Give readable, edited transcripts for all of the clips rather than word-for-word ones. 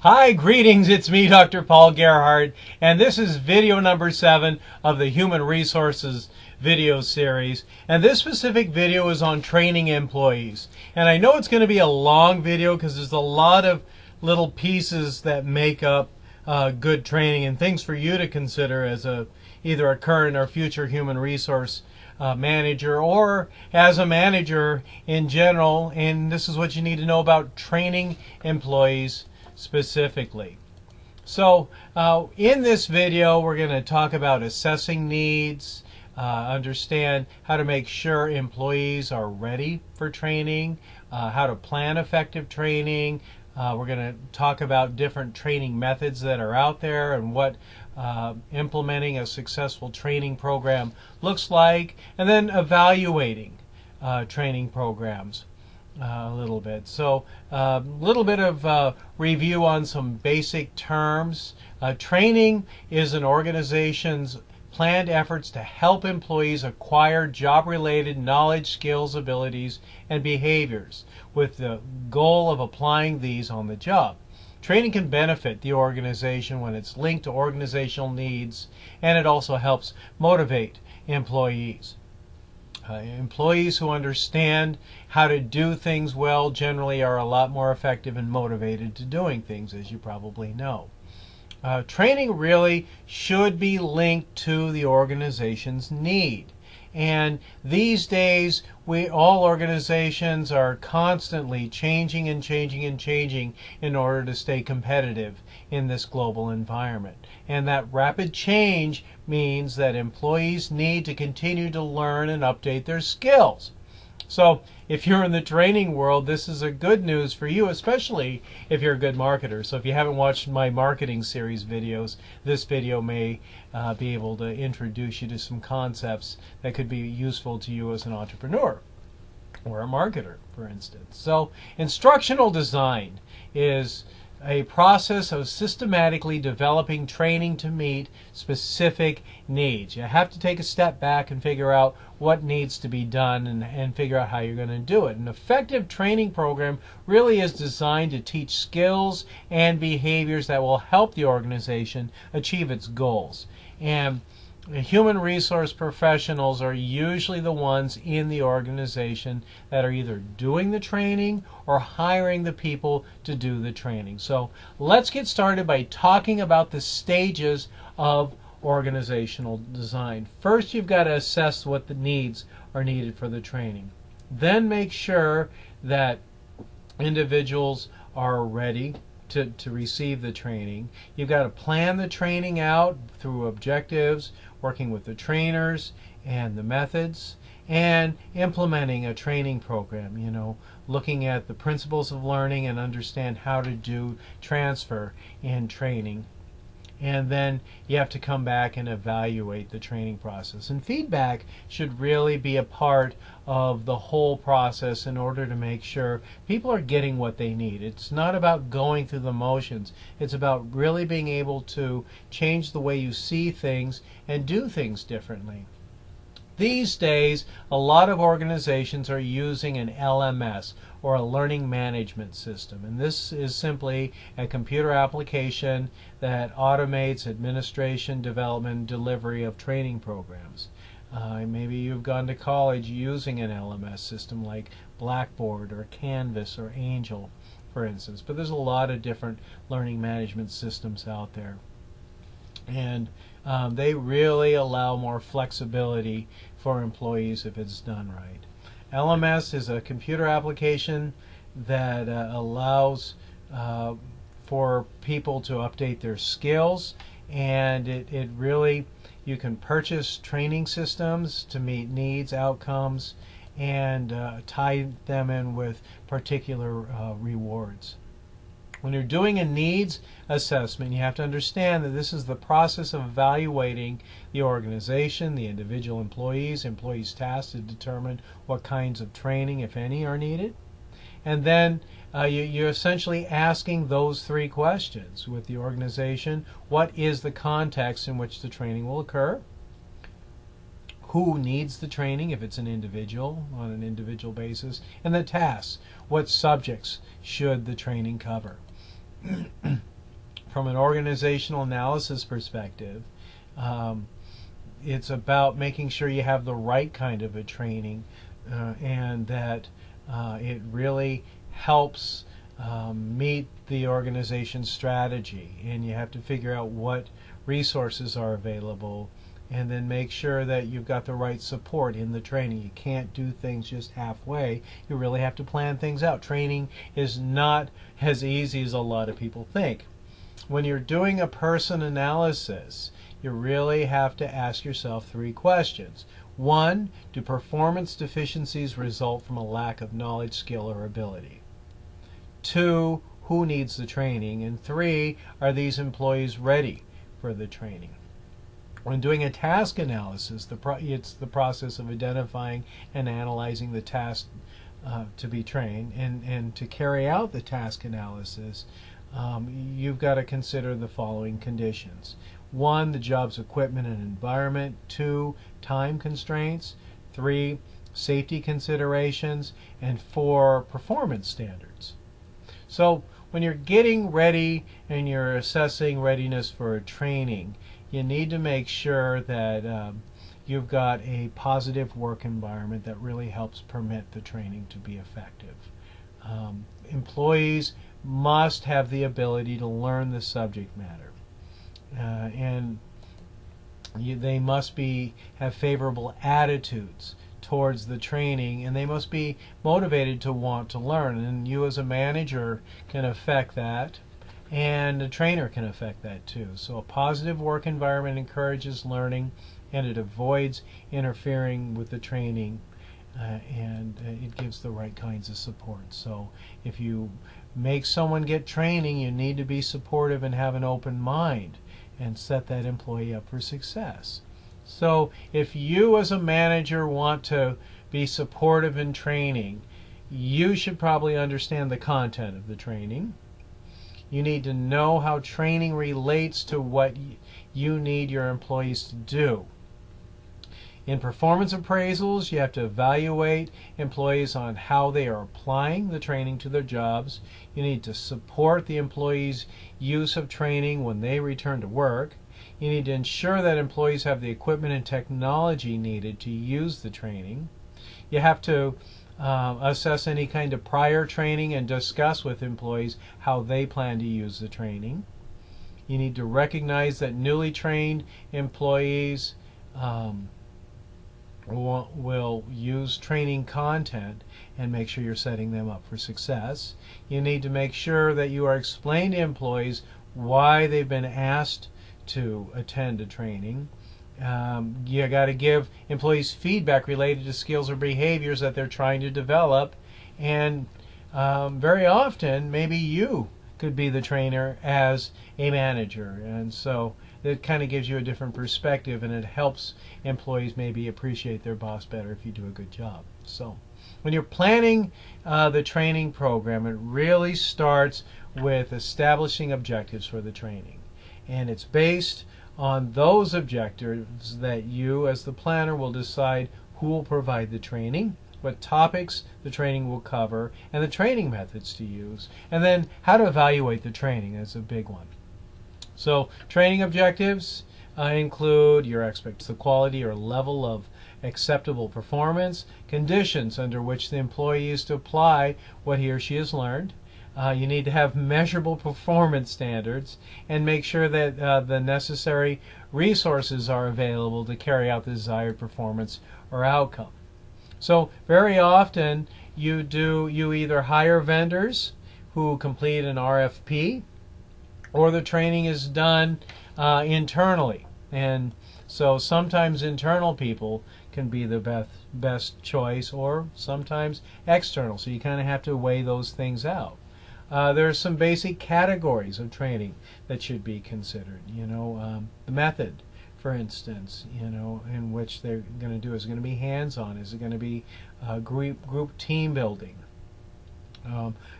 Hi, greetings. It's me, Dr. Paul Gerhardt, and this is video number 7 of the Human Resources video series. And this specific video is on training employees. And I know it's going to be a long video because there's a lot of little pieces that make up good training and things for you to consider as either a current or future human resource manager or as a manager in general. And this is what you need to know about training employees specifically. So in this video we're going to talk about assessing needs, understand how to make sure employees are ready for training, how to plan effective training. We're going to talk about different training methods that are out there and what implementing a successful training program looks like, and then evaluating training programs a little bit. So a little bit of review on some basic terms. Training is an organization's planned efforts to help employees acquire job-related knowledge, skills, abilities, and behaviors with the goal of applying these on the job. Training can benefit the organization when it's linked to organizational needs, and it also helps motivate employees. Employees who understand how to do things well generally are a lot more effective and motivated to doing things, as you probably know. Training really should be linked to the organization's need. And these days, all organizations are constantly changing and changing and changing in order to stay competitive in this global environment. And that rapid change means that employees need to continue to learn and update their skills. So if you're in the training world, this is a good news for you, especially if you're a good marketer. So if you haven't watched my marketing series videos, this video may be able to introduce you to some concepts that could be useful to you as an entrepreneur or a marketer, for instance. So instructional design is a process of systematically developing training to meet specific needs. You have to take a step back and figure out what needs to be done and figure out how you're going to do it. An effective training program really is designed to teach skills and behaviors that will help the organization achieve its goals. And human resource professionals are usually the ones in the organization that are either doing the training or hiring the people to do the training. So let's get started by talking about the stages of organizational design. First, you've got to assess what the needs are needed for the training. Then make sure that individuals are ready to receive the training. You've got to plan the training out through objectives, working with the trainers and the methods, and implementing a training program, looking at the principles of learning and understand how to do transfer in training. And then you have to come back and evaluate the training process. And feedback should really be a part of the whole process in order to make sure people are getting what they need. It's not about going through the motions. It's about really being able to change the way you see things and do things differently. These days, a lot of organizations are using an LMS, or a learning management system. And this is simply a computer application that automates administration, development, delivery of training programs. Maybe you've gone to college using an LMS system like Blackboard or Canvas or Angel, for instance. But there's a lot of different learning management systems out there. And they really allow more flexibility for employees if it's done right. LMS is a computer application that allows for people to update their skills, and it really, you can purchase training systems to meet needs, outcomes, and tie them in with particular rewards. When you're doing a needs assessment, you have to understand that this is the process of evaluating the organization, the individual employees tasked to determine what kinds of training, if any, are needed. And then you're essentially asking those three questions with the organization. What is the context in which the training will occur? who needs the training, if it's an individual, on an individual basis, and the tasks. What subjects should the training cover? from an organizational analysis perspective, it's about making sure you have the right kind of a training, and that it really helps meet the organization's strategy. And you have to figure out what resources are available, and then make sure that you've got the right support in the training. You can't do things just halfway. You really have to plan things out. Training is not as easy as a lot of people think. When you're doing a person analysis, you really have to ask yourself 3 questions. 1, do performance deficiencies result from a lack of knowledge, skill, or ability? 2, who needs the training? And 3, are these employees ready for the training? When doing a task analysis, it's the process of identifying and analyzing the task to be trained. And to carry out the task analysis, you've got to consider the following conditions. 1, the job's equipment and environment. 2, time constraints. 3, safety considerations. And 4, performance standards. So when you're getting ready and you're assessing readiness for a training, you need to make sure that you've got a positive work environment that really helps permit the training to be effective. Employees must have the ability to learn the subject matter, and they must have favorable attitudes towards the training, and they must be motivated to want to learn. And you as a manager can affect that, and a trainer can affect that too. So a positive work environment encourages learning, and it avoids interfering with the training, and it gives the right kinds of support. So if you make someone get training, you need to be supportive and have an open mind and set that employee up for success. So if you as a manager want to be supportive in training, you should probably understand the content of the training. You need to know how training relates to what you need your employees to do. In performance appraisals, you have to evaluate employees on how they are applying the training to their jobs. You need to support the employees' use of training when they return to work. You need to ensure that employees have the equipment and technology needed to use the training. You have to assess any kind of prior training and discuss with employees how they plan to use the training. You need to recognize that newly trained employees will use training content and make sure you're setting them up for success. You need to make sure that you are explaining to employees why they've been asked to attend a training. You got to give employees feedback related to skills or behaviors that they're trying to develop, and very often maybe you could be the trainer as a manager, and so it kind of gives you a different perspective, and it helps employees maybe appreciate their boss better if you do a good job. So when you're planning the training program, it really starts with establishing objectives for the training, and it's based on those objectives that you as the planner will decide who will provide the training, what topics the training will cover, and the training methods to use, and then how to evaluate the training. That's a big one. So training objectives include your expectations, the quality or level of acceptable performance, conditions under which the employee is to apply what he or she has learned. You need to have measurable performance standards and make sure that the necessary resources are available to carry out the desired performance or outcome. So very often you either hire vendors who complete an RFP, or the training is done internally. And so sometimes internal people can be the best choice, or sometimes external. So you kind of have to weigh those things out. There are some basic categories of training that should be considered. The method, for instance, in which they're going to do is going to be hands-on. Is it going to be group team building?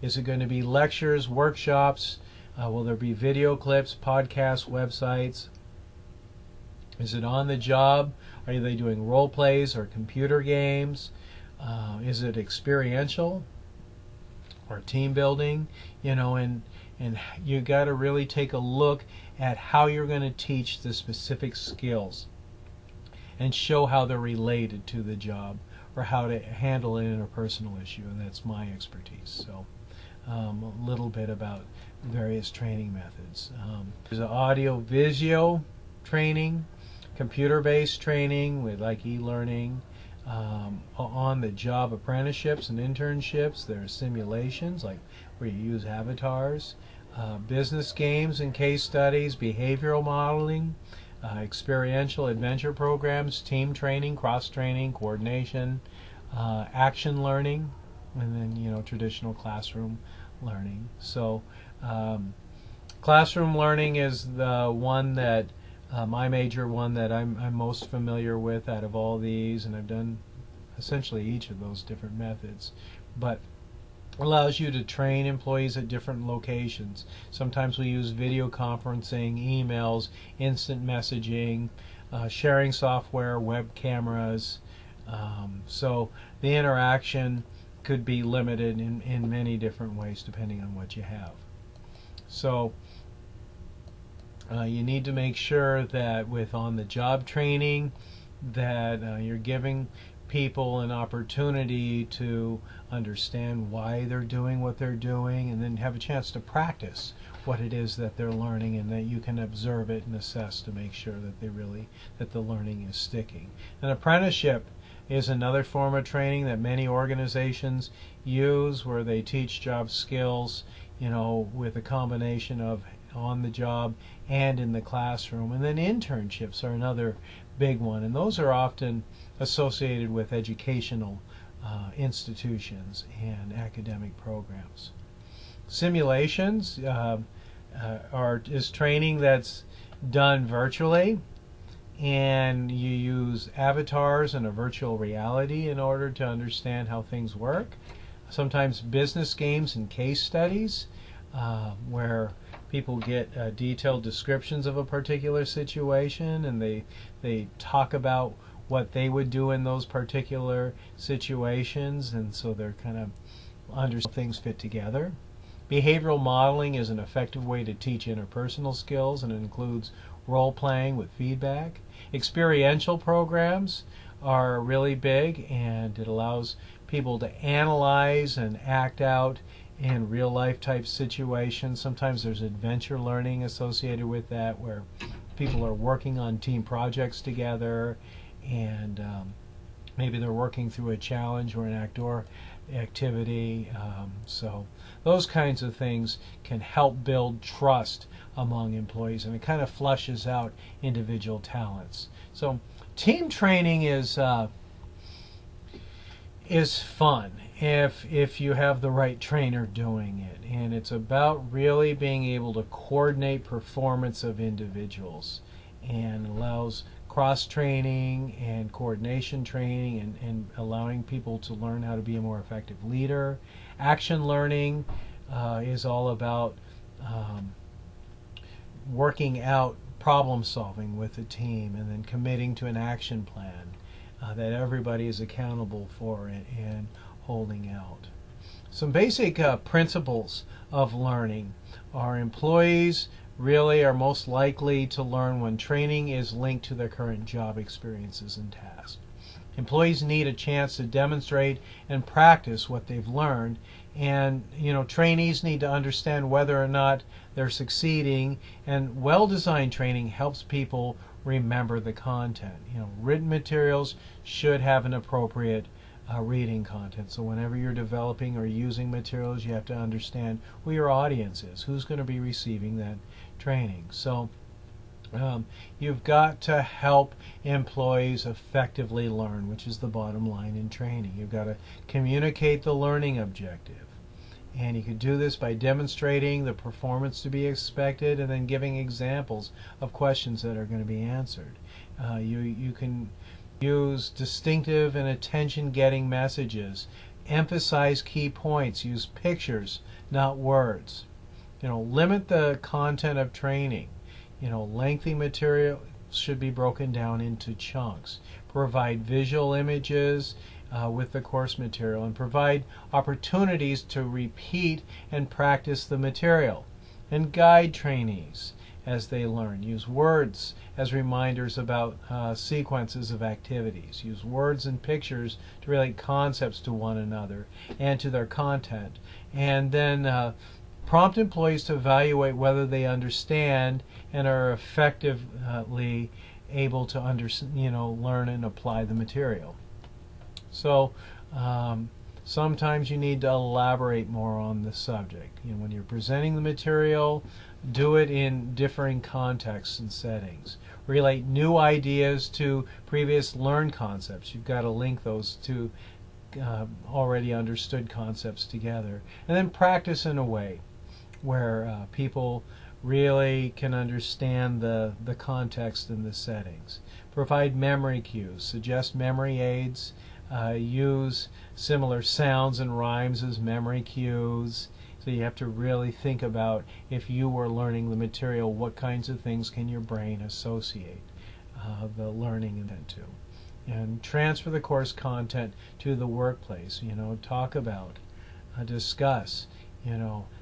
Is it going to be lectures, workshops? Will there be video clips, podcasts, websites? Is it on the job? Are they doing role plays or computer games? Is it experiential or team building? And and you got to really take a look at how you're going to teach the specific skills and show how they're related to the job or how to handle an interpersonal issue, and that's my expertise. So a little bit about various training methods. There's audio-visual training, computer-based training with like e-learning, on-the-job apprenticeships and internships. There are simulations like where you use avatars, business games and case studies, behavioral modeling, experiential adventure programs, team training, cross-training, coordination, action learning, and then traditional classroom learning. So classroom learning is the one that my major one that I'm most familiar with out of all these, and I've done essentially each of those different methods, but allows you to train employees at different locations. Sometimes we use video conferencing, emails, instant messaging, sharing software, web cameras. So the interaction could be limited in many different ways depending on what you have. So you need to make sure that with on-the-job training that you're giving people an opportunity to understand why they're doing what they're doing, and then have a chance to practice what it is that they're learning, and that you can observe it and assess to make sure that the learning is sticking. An apprenticeship is another form of training that many organizations use, where they teach job skills, with a combination of on the job and in the classroom. And then internships are another big one, and those are often associated with educational institutions and academic programs. Simulations is training that's done virtually, and you use avatars and a virtual reality in order to understand how things work. Sometimes business games and case studies, where people get detailed descriptions of a particular situation, and they talk about what they would do in those particular situations, and so they're kind of understand things fit together. Behavioral modeling is an effective way to teach interpersonal skills, and it includes role-playing with feedback. Experiential programs are really big, and it allows people to analyze and act out in real-life type situations. Sometimes there's adventure learning associated with that, where people are working on team projects together, and maybe they're working through a challenge or an outdoor activity. So those kinds of things can help build trust among employees, and it kind of flushes out individual talents. So team training is fun if you have the right trainer doing it, and it's about really being able to coordinate performance of individuals, and allows cross-training and coordination training, and allowing people to learn how to be a more effective leader. Action learning is all about working out problem solving with the team, and then committing to an action plan that everybody is accountable for and holding out. Some basic principles of learning are: employees really are most likely to learn when training is linked to their current job experiences and tasks. Employees need a chance to demonstrate and practice what they've learned, and trainees need to understand whether or not they're succeeding, and well-designed training helps people remember the content. Written materials should have an appropriate reading content. So whenever you're developing or using materials, you have to understand who your audience is, who's going to be receiving that training. So you've got to help employees effectively learn, which is the bottom line in training. You've got to communicate the learning objective, and you can do this by demonstrating the performance to be expected, and then giving examples of questions that are going to be answered. You can use distinctive and attention-getting messages, emphasize key points, use pictures, not words. Limit the content of training. Lengthy material should be broken down into chunks. Provide visual images with the course material, and provide opportunities to repeat and practice the material. and guide trainees as they learn. Use words as reminders about sequences of activities. Use words and pictures to relate concepts to one another and to their content. And then prompt employees to evaluate whether they understand and are effectively able to learn and apply the material. So sometimes you need to elaborate more on the subject. When you're presenting the material, do it in differing contexts and settings. Relate new ideas to previous learned concepts. You've got to link those two already understood concepts together. And then practice in a way where people really can understand the context and the settings. Provide memory cues. Suggest memory aids. Use similar sounds and rhymes as memory cues. So you have to really think about, if you were learning the material, what kinds of things can your brain associate the learning into. And transfer the course content to the workplace. Talk about, discuss,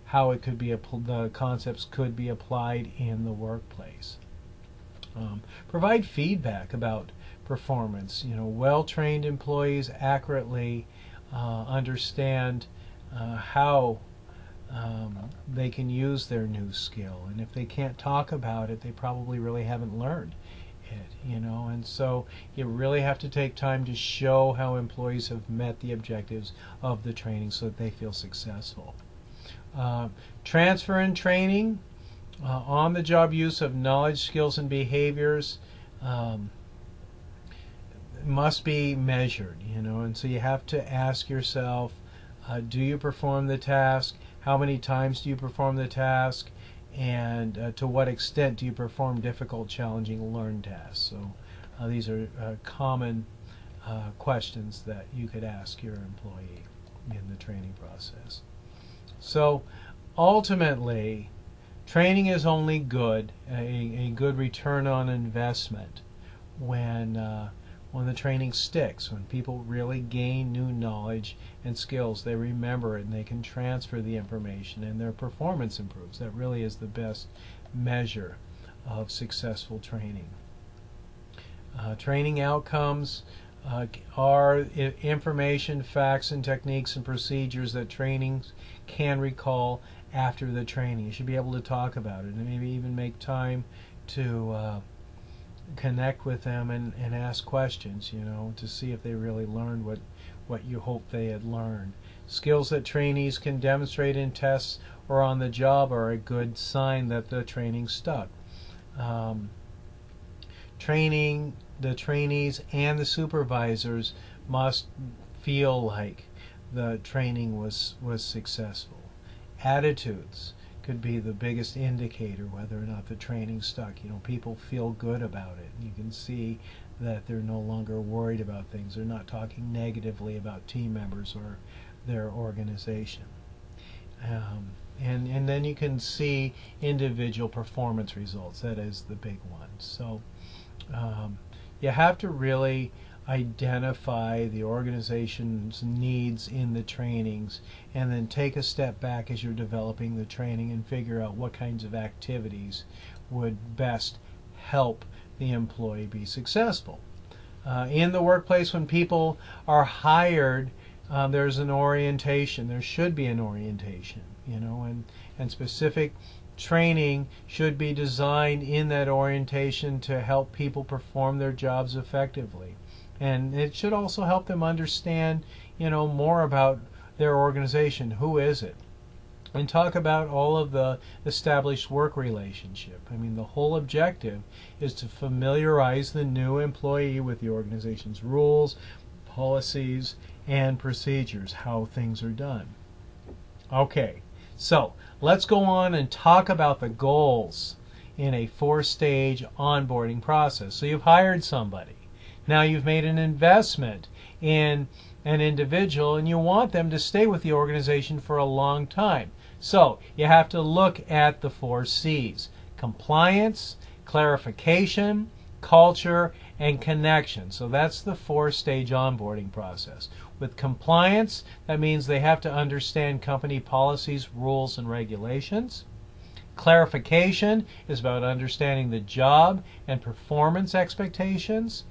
how it could be the concepts could be applied in the workplace. Provide feedback about performance. Well-trained employees accurately understand how they can use their new skill, and if they can't talk about it, they probably really haven't learned it. And so you really have to take time to show how employees have met the objectives of the training so that they feel successful. Transfer and training, on-the-job use of knowledge, skills, and behaviors must be measured, and so you have to ask yourself, do you perform the task? How many times do you perform the task? And to what extent do you perform difficult, challenging learned tasks? So these are common questions that you could ask your employee in the training process. So ultimately, training is only good, a good return on investment, when the training sticks, when people really gain new knowledge and skills, they remember it and they can transfer the information and their performance improves. That really is the best measure of successful training. Training outcomes are information, facts, and techniques and procedures that trainings can recall after the training. You should be able to talk about it and maybe even make time to connect with them and ask questions, to see if they really learned what you hoped they had learned. Skills that trainees can demonstrate in tests or on the job are a good sign that the training stuck. The trainees and the supervisors must feel like the training was successful. Attitudes could be the biggest indicator whether or not the training stuck. People feel good about it. You can see that they're no longer worried about things. They're not talking negatively about team members or their organization. And then you can see individual performance results. That is the big one. So you have to really identify the organization's needs in the trainings and then take a step back as you're developing the training and figure out what kinds of activities would best help the employee be successful. In the workplace, when people are hired, there's an orientation. There should be an orientation, and specific training should be designed in that orientation to help people perform their jobs effectively. And it should also help them understand, more about their organization. Who is it? And talk about all of the established work relationship. The whole objective is to familiarize the new employee with the organization's rules, policies, and procedures, how things are done. Okay, so let's go on and talk about the goals in a 4-stage onboarding process. So you've hired somebody. Now you've made an investment in an individual and you want them to stay with the organization for a long time. So you have to look at the 4 C's: compliance, clarification, culture, and connection. So that's the 4-stage onboarding process. With compliance, that means they have to understand company policies, rules, and regulations. Clarification is about understanding the job and performance expectations.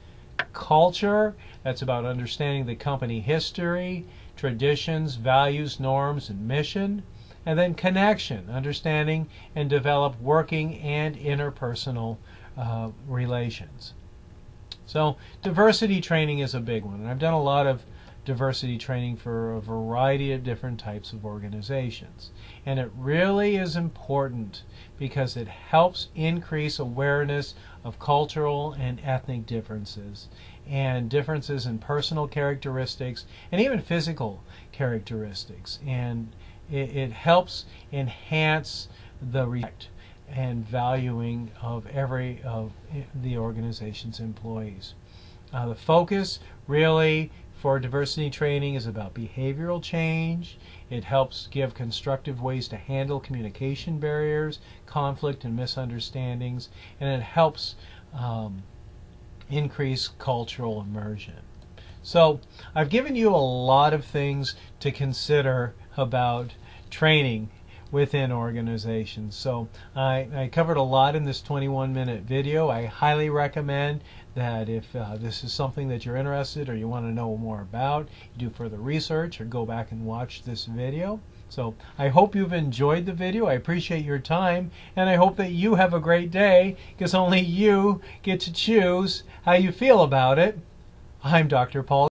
Culture, that's about understanding the company history, traditions, values, norms, and mission. And then connection, understanding and develop working and interpersonal relations. So diversity training is a big one. And I've done a lot of diversity training for a variety of different types of organizations. And it really is important because it helps increase awareness of cultural and ethnic differences and differences in personal characteristics and even physical characteristics. And it helps enhance the respect and valuing of every of the organization's employees. The focus really for diversity training is about behavioral change. It helps give constructive ways to handle communication barriers, conflict, and misunderstandings, and it helps increase cultural immersion. So I've given you a lot of things to consider about training within organizations. So I covered a lot in this 21-minute video. I highly recommend that if this is something that you're interested or you want to know more about, you do further research or go back and watch this video. So I hope you've enjoyed the video. I appreciate your time, and I hope that you have a great day, because only you get to choose how you feel about it. I'm Dr. Paul.